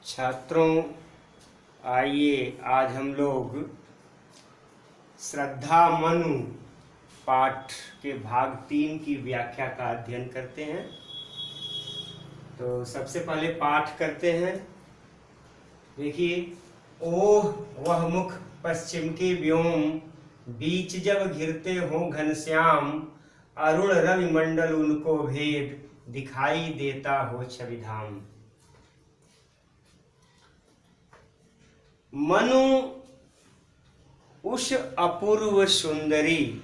छात्रों, आइए आज हम लोग श्रद्धा मनु पाठ के भाग 3 की व्याख्या का अध्ययन करते हैं। तो सबसे पहले पाठ करते हैं। देखिए, ओह वह मुख पश्चिम के व्योम, बीच जब घिरते हो घनश्याम, अरुण रवि मंडल उनको भेद, दिखाई देता हो छविधाम। मनु उस अपूर्व सुंदरी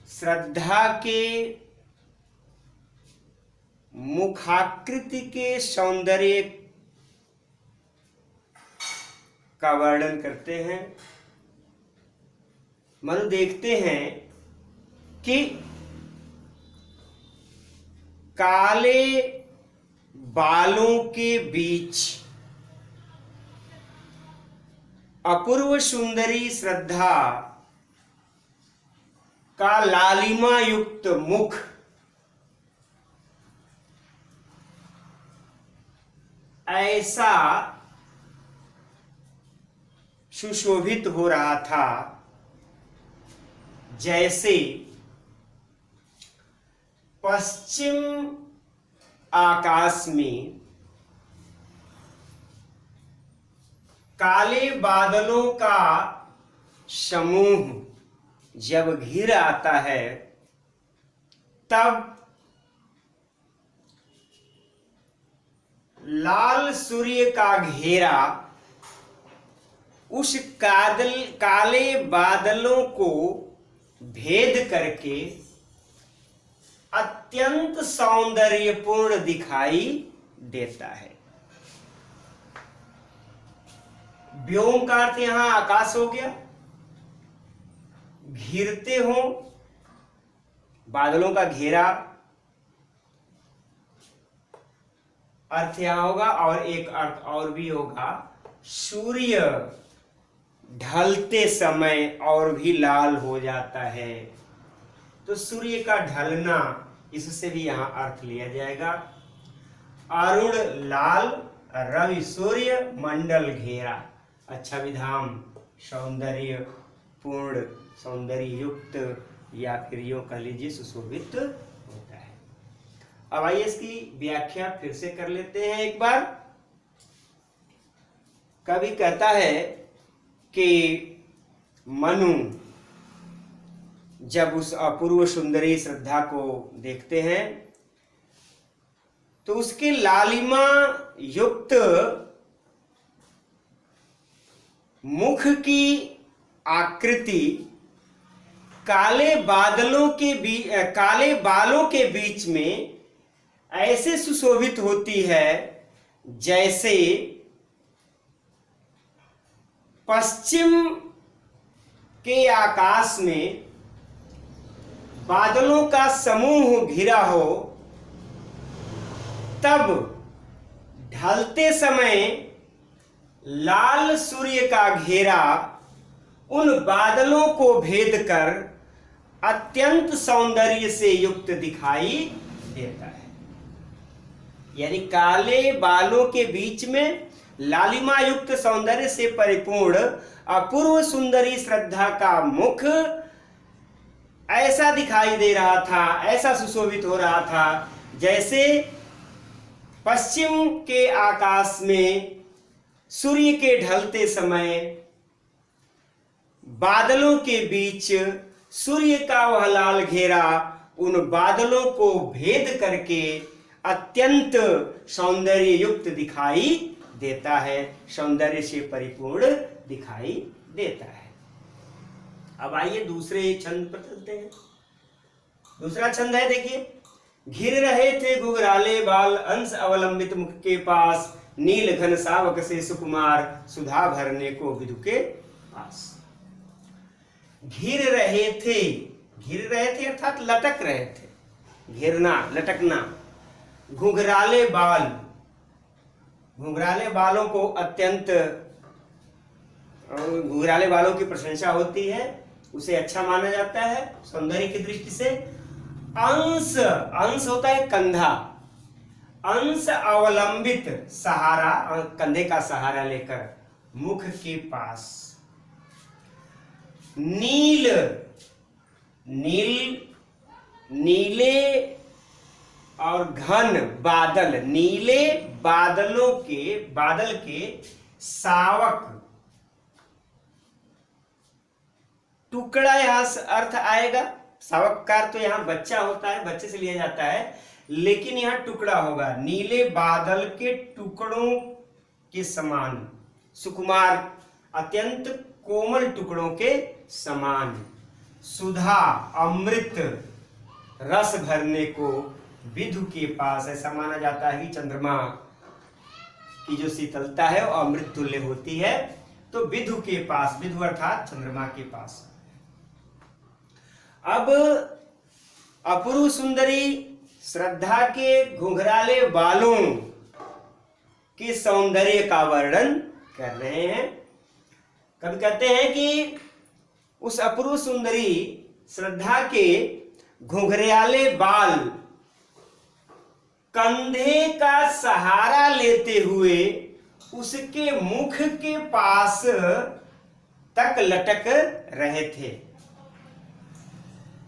श्रद्धा के मुखाकृति के सौंदर्य का वर्णन करते हैं। मनु देखते हैं कि काले बालों के बीच अपूर्व सुंदरी श्रद्धा का लालिमा युक्त मुख ऐसा सुशोभित हो रहा था जैसे पश्चिम आकाश में काले बादलों का समूह जब घिर आता है तब लाल सूर्य का घेरा उस काले बादलों को भेद करके अत्यंत सौंदर्यपूर्ण दिखाई देता है। व्योम का अर्थ यहां आकाश हो गया। घिरते हो, बादलों का घेरा अर्थ यहां होगा, और एक अर्थ और भी होगा, सूर्य ढलते समय और भी लाल हो जाता है। तो सूर्य का ढलना, इससे भी यहां अर्थ लिया जाएगा। अरुण लाल, रवि सूर्य, मंडल घेरा, अच्छा विधाम सौंदर्य पूर्ण, सौंदर्य युक्त, या फिर यूं कह लीजिए सुशोभित होता है। अब आइए इसकी व्याख्या फिर से कर लेते हैं एक बार। कवि कहता है कि मनु जब उस अपूर्व सुंदरी श्रद्धा को देखते हैं तो उसके लालिमा युक्त मुख की आकृति काले बालों के बीच में ऐसे सुशोभित होती है जैसे पश्चिम के आकाश में बादलों का समूह घिरा हो, तब ढलते समय लाल सूर्य का घेरा उन बादलों को भेद कर अत्यंत सौंदर्य से युक्त दिखाई देता है। यानी काले बालों के बीच में लालिमा युक्त सौंदर्य से परिपूर्ण अपूर्व सुंदरी श्रद्धा का मुख ऐसा दिखाई दे रहा था, ऐसा सुशोभित हो रहा था जैसे पश्चिम के आकाश में सूर्य के ढलते समय बादलों के बीच सूर्य का वह लाल घेरा उन बादलों को भेद करके अत्यंत सौंदर्य युक्त दिखाई देता है, सौंदर्य से परिपूर्ण दिखाई देता है। अब आइए दूसरे छंद पर चलते हैं। दूसरा छंद है, देखिए, घिर रहे थे घुघराले बाल, अंश अवलंबित मुख के पास, नील घन सावक से सुकुमार, सुधा भरने को विदु के पास। घिर रहे थे अर्थात लटक रहे थे, घिरना, लटकना। घुघराले बालों को अत्यंत, घुघराले बालों की प्रशंसा होती है, उसे अच्छा माना जाता है सौंदर्य की दृष्टि से। अंश होता है कंधा, अंश अवलंबित सहारा, कंधे का सहारा लेकर मुख के पास। नील, नील, नीले और घन बादल, नीले बादलों के, बादल के सावक टुकड़ा, यहां अर्थ आएगा। सावक का तो यहां बच्चा होता है, बच्चे से लिया जाता है, लेकिन यहां टुकड़ा होगा। नीले बादल के टुकड़ों के समान, सुकुमार, अत्यंत कोमल टुकड़ों के समान। सुधा, अमृत रस भरने को विधु के पास। ऐसा माना जाता है कि चंद्रमा की जो शीतलता है वो अमृत तुल्य होती है, तो विधु के पास, विधु अर्थात चंद्रमा के पास। अब अपूर्व सुंदरी श्रद्धा के घुंघराले बालों के सौंदर्य का वर्णन कर रहे हैं। कभी कहते हैं कि उस अपूर्व सुंदरी श्रद्धा के घुंघराले बाल कंधे का सहारा लेते हुए उसके मुख के पास तक लटक रहे थे,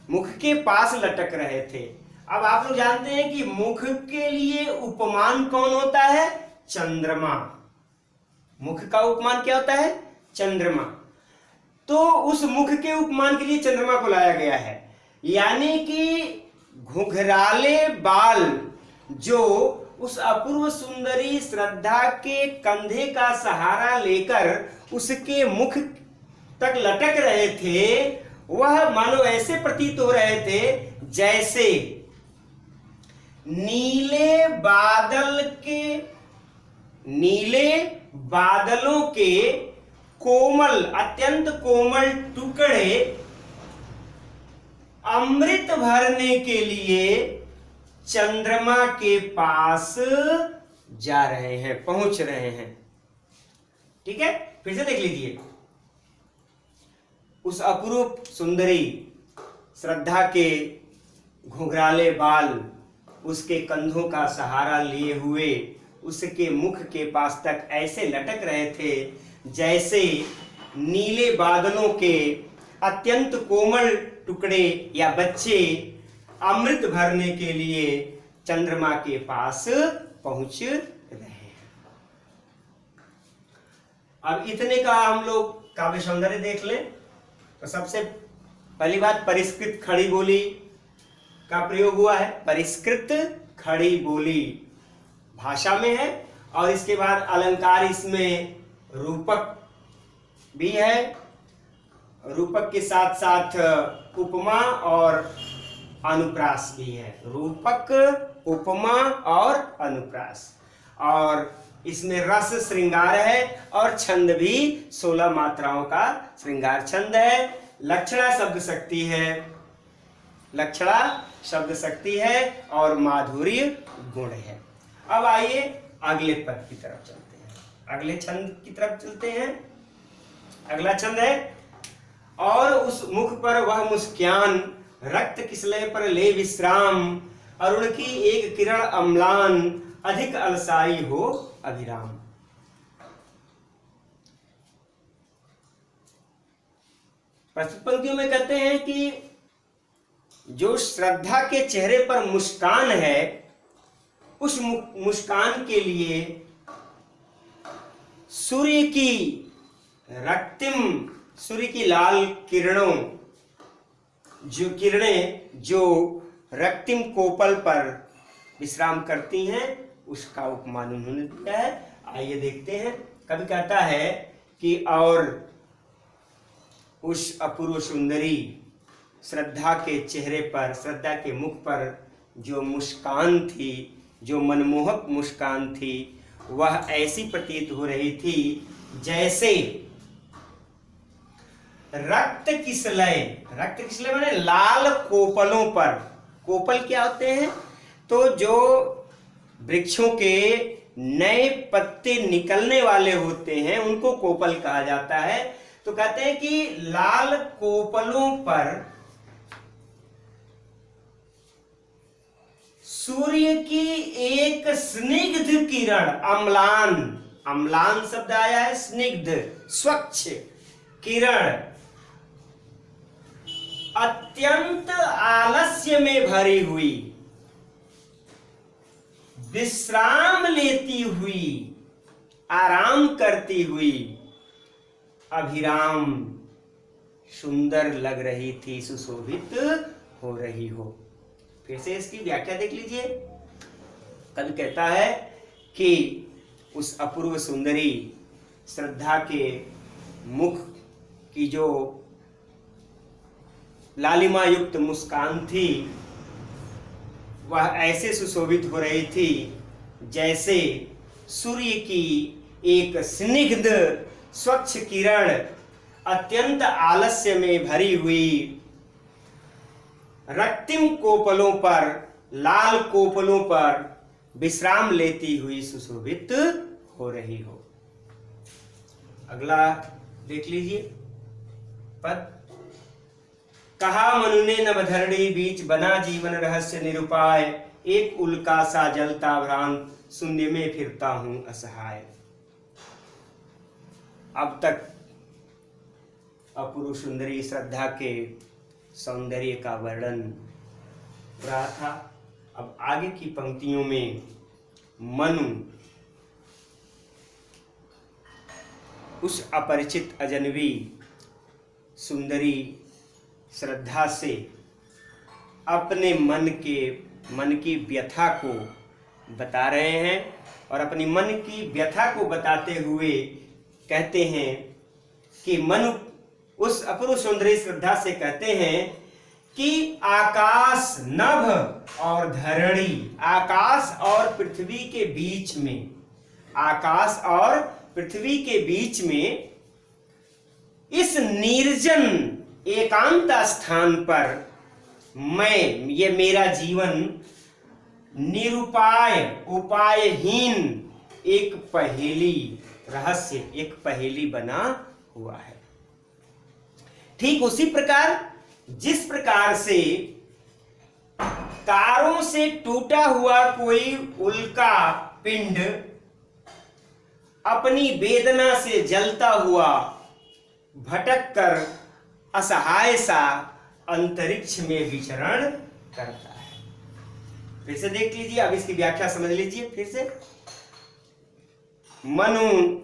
मुख के पास लटक रहे थे। अब आप लोग जानते हैं कि मुख के लिए उपमान कौन होता है? चंद्रमा। मुख का उपमान क्या होता है? चंद्रमा। तो उस मुख के उपमान के लिए चंद्रमा को लाया गया है, यानी कि घुंघराले बाल जो उस अपूर्व सुंदरी श्रद्धा के कंधे का सहारा लेकर उसके मुख तक लटक रहे थे, वह मानो ऐसे प्रतीत हो रहे थे जैसे नीले बादलों के कोमल, अत्यंत कोमल टुकड़े अमृत भरने के लिए चंद्रमा के पास जा रहे हैं, पहुंच रहे हैं। ठीक है, फिर से देख लीजिए। उस अपूर्व सुंदरी श्रद्धा के घुंघराले बाल उसके कंधों का सहारा लिए हुए उसके मुख के पास तक ऐसे लटक रहे थे जैसे नीले बादलों के अत्यंत कोमल टुकड़े या बच्चे अमृत भरने के लिए चंद्रमा के पास पहुंच रहे हैं। अब इतने का हम लोग काव्य सौंदर्य देख लें तो सबसे पहली बात, परिष्कृत खड़ी बोली का प्रयोग हुआ है। परिष्कृत खड़ी बोली भाषा में है, और इसके बाद अलंकार इसमें रूपक भी है। रूपक के साथ साथ उपमा और अनुप्रास भी है। रूपक, उपमा और अनुप्रास, और इसमें रस श्रृंगार है और छंद भी 16 मात्राओं का श्रृंगार छंद है। लक्षणा शब्द शक्ति है, लक्षणा शब्द शक्ति है और माधुर्य गुण है। अब आइए अगले पद की तरफ चलते हैं, अगले छंद की तरफ चलते हैं। अगला छंद है, और उस मुख पर वह मुस्कान, रक्त किसलय पर ले विश्राम, अरुण की एक किरण अम्लान, अधिक अलसाई हो अभिराम। प्रस्तुत पंक्तियों में कहते हैं कि जो श्रद्धा के चेहरे पर मुस्कान है, उस मुस्कान के लिए सूर्य की रक्तिम, सूर्य की लाल किरणों, जो किरणें जो रक्तिम कोपल पर विश्राम करती हैं, उसका उपमान उन्होंने दिया है। आइए देखते हैं। कभी कहता है कि और उस अपूर्व सुंदरी श्रद्धा के चेहरे पर, श्रद्धा के मुख पर जो मुस्कान थी, जो मनमोहक मुस्कान थी, वह ऐसी प्रतीत हो रही थी जैसे रक्त किसलय। रक्त किसलय माने लाल कोपलों पर। कोपल क्या होते हैं? तो जो वृक्षों के नए पत्ते निकलने वाले होते हैं उनको कोपल कहा जाता है। तो कहते हैं कि लाल कोपलों पर सूर्य की एक स्निग्ध किरण, अम्लान, अम्लान शब्द आया है, स्निग्ध स्वच्छ किरण अत्यंत आलस्य में भरी हुई, विश्राम लेती हुई, आराम करती हुई, अभिराम सुंदर लग रही थी, सुशोभित हो रही हो। फिर से इसकी व्याख्या देख लीजिए। कवि कहता है कि उस अपूर्व सुंदरी श्रद्धा के मुख की जो लालिमा युक्त मुस्कान थी वह ऐसे सुशोभित हो रही थी जैसे सूर्य की एक स्निग्ध स्वच्छ किरण अत्यंत आलस्य में भरी हुई रक्तिम कोपलों पर, लाल कोपलों पर विश्राम लेती हुई सुशोभित हो रही हो। अगला देख लीजिए पद। कहा मनु ने नभधरणी बीच, बना जीवन रहस्य निरुपाय, एक उल्का सा जलता भ्रांत, शून्य में फिरता हूं असहाय। अब तक अपूर्व सुंदरी श्रद्धा के सौंदर्य का वर्णन हो रहा था। अब आगे की पंक्तियों में मनु उस अपरिचित अजनबी सुंदरी श्रद्धा से अपने मन की व्यथा को बता रहे हैं और अपनी मन की व्यथा को बताते हुए कहते हैं कि मनु उस अपूर्व सुंदरी श्रद्धा से कहते हैं कि आकाश, नभ और धरणी, आकाश और पृथ्वी के बीच में, आकाश और पृथ्वी के बीच में इस निर्जन एकांत स्थान पर ये मेरा जीवन निरुपाय, उपायहीन एक पहेली, रहस्य, एक पहेली बना हुआ है। ठीक उसी प्रकार जिस प्रकार से तारों से टूटा हुआ कोई उल्का पिंड अपनी वेदना से जलता हुआ भटक कर असहाय सा अंतरिक्ष में विचरण करता है। फिर से देख लीजिए, अब इसकी व्याख्या समझ लीजिए फिर से। मनु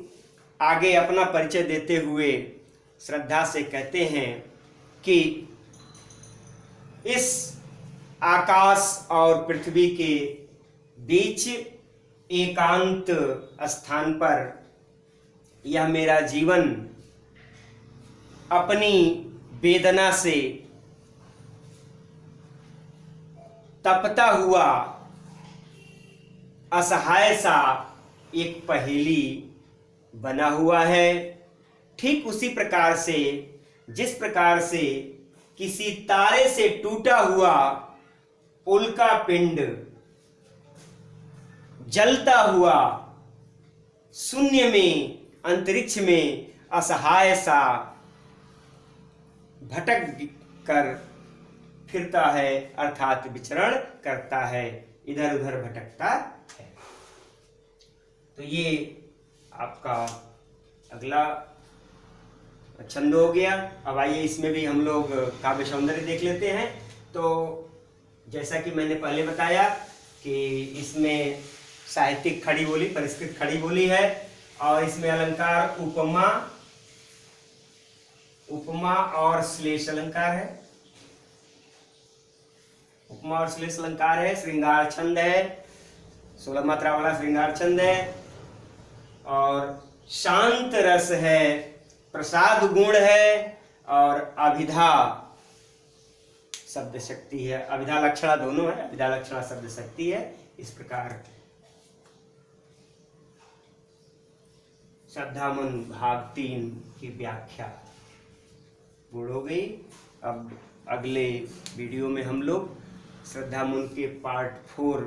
आगे अपना परिचय देते हुए श्रद्धा से कहते हैं कि इस आकाश और पृथ्वी के बीच एकांत स्थान पर यह मेरा जीवन अपनी वेदना से तपता हुआ असहाय सा एक पहेली बना हुआ है। ठीक उसी प्रकार से जिस प्रकार से किसी तारे से टूटा हुआ उल्का पिंड जलता हुआ शून्य में, अंतरिक्ष में असहाय सा भटक कर फिरता है, अर्थात विचरण करता है, इधर उधर भटकता है। तो ये आपका अगला छंद हो गया। अब आइए इसमें भी हम लोग काव्य सौंदर्य देख लेते हैं। तो जैसा कि मैंने पहले बताया कि इसमें साहित्यिक खड़ी बोली, परिष्कृत खड़ी बोली है और इसमें अलंकार उपमा और श्लेष अलंकार है। उपमा और श्लेष अलंकार है। श्रृंगार छंद है, 16 मात्रा वाला श्रृंगार छंद है और शांत रस है, प्रसाद गुण है और अभिधा शब्द शक्ति है। अभिधा लक्षणा दोनों है, अभिधा लक्षणा शब्द शक्ति है। इस प्रकार श्रद्धामन भाग 3 की व्याख्या पूर्ण हो गई। अब अगले वीडियो में हम लोग श्रद्धामन के पार्ट 4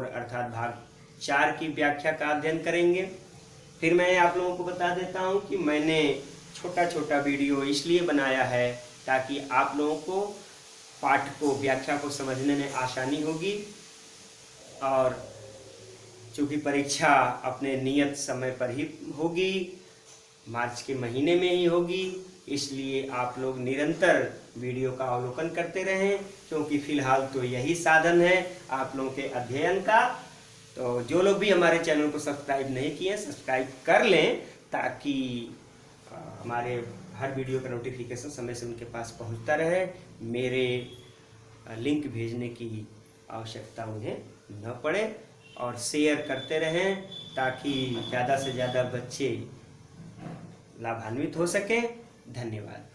अर्थात भाग 4 की व्याख्या का अध्ययन करेंगे। फिर मैं आप लोगों को बता देता हूं कि मैंने छोटा छोटा वीडियो इसलिए बनाया है ताकि आप लोगों को पाठ को, व्याख्या को समझने में आसानी होगी। और चूँकि परीक्षा अपने नियत समय पर ही होगी, मार्च के महीने में ही होगी, इसलिए आप लोग निरंतर वीडियो का अवलोकन करते रहें, क्योंकि फिलहाल तो यही साधन है आप लोगों के अध्ययन का। तो जो लोग भी हमारे चैनल को सब्सक्राइब नहीं किए, सब्सक्राइब कर लें, ताकि हमारे हर वीडियो का नोटिफिकेशन समय से उनके पास पहुंचता रहे। मेरे लिंक भेजने की आवश्यकता उन्हें न पड़े, और शेयर करते रहें ताकि ज़्यादा से ज़्यादा बच्चे लाभान्वित हो सकें। धन्यवाद।